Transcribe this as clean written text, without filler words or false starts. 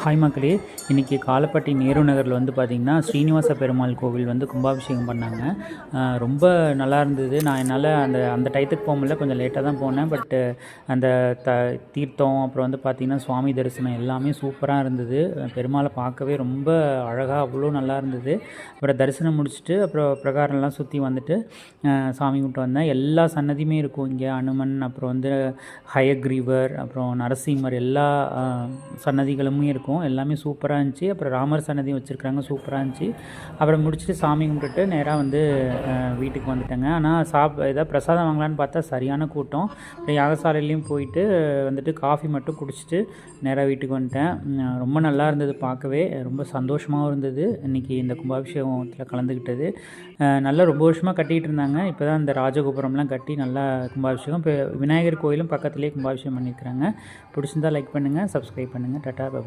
Hi மக்களே, இன்றைக்கி காலப்பட்டி நேரு நகரில் வந்து பார்த்திங்கன்னா ஸ்ரீனிவாச பெருமாள் கோவில் வந்து கும்பாபிஷேகம் பண்ணாங்க. ரொம்ப நல்லா இருந்தது. நான் என்னால் அந்த டயத்துக்கு போக முடியல, கொஞ்சம் லேட்டாக தான் போனேன். பட்டு அந்த தீர்த்தம் அப்புறம் வந்து பார்த்திங்கன்னா சுவாமி தரிசனம் எல்லாமே சூப்பராக இருந்தது. பெருமாளை பார்க்கவே ரொம்ப அழகாக அவ்வளோ நல்லா இருந்தது. அப்புறம் தரிசனம் முடிச்சுட்டு அப்புறம் பிரகாரம்லாம் சுற்றி வந்துட்டு சாமி கும்பிட்டு வந்தேன். எல்லா சன்னதியுமே இருக்கும் இங்கே. அனுமன், அப்புறம் வந்து ஹயக்ரீவர், அப்புறம் நரசிம்மர், எல்லா சன்னதிகளுமே இருக்கும். எல்லாமே சூப்பராக இருந்துச்சு. அப்புறம் ராமர் சன்னதியும் வச்சுருக்காங்க, சூப்பராக இருந்துச்சு. அப்புறம் முடிச்சுட்டு சாமி கும்பிட்டுட்டு நேராக வந்து வீட்டுக்கு வந்துட்டேங்க. ஆனால் ஏதாவது பிரசாதம் வாங்கலான்னு பார்த்தா சரியான கூட்டம். அப்புறம் யாகசாலையிலையும் போயிட்டு வந்துட்டு காஃபி மட்டும் குடிச்சிட்டு நேராக வீட்டுக்கு வந்துட்டேன். ரொம்ப நல்லா இருந்தது, பார்க்கவே ரொம்ப சந்தோஷமாகவும் இருந்தது இன்றைக்கி இந்த கும்பாபிஷேகத்தில் கலந்துக்கிட்டது. நல்லா ரொம்ப வருஷமாக கட்டிகிட்டு இருந்தாங்க. இப்போ தான் இந்த ராஜகோபுரம்லாம் கட்டி நல்லா கும்பாபிஷேகம். இப்போ விநாயகர் கோயிலும் பக்கத்துலேயே கும்பாபிஷேகம் பண்ணியிருக்கிறாங்க. பிடிச்சிருந்தால் லைக் பண்ணுங்கள், சப்ஸ்கிரைப் பண்ணுங்கள். டாடா, பாய்.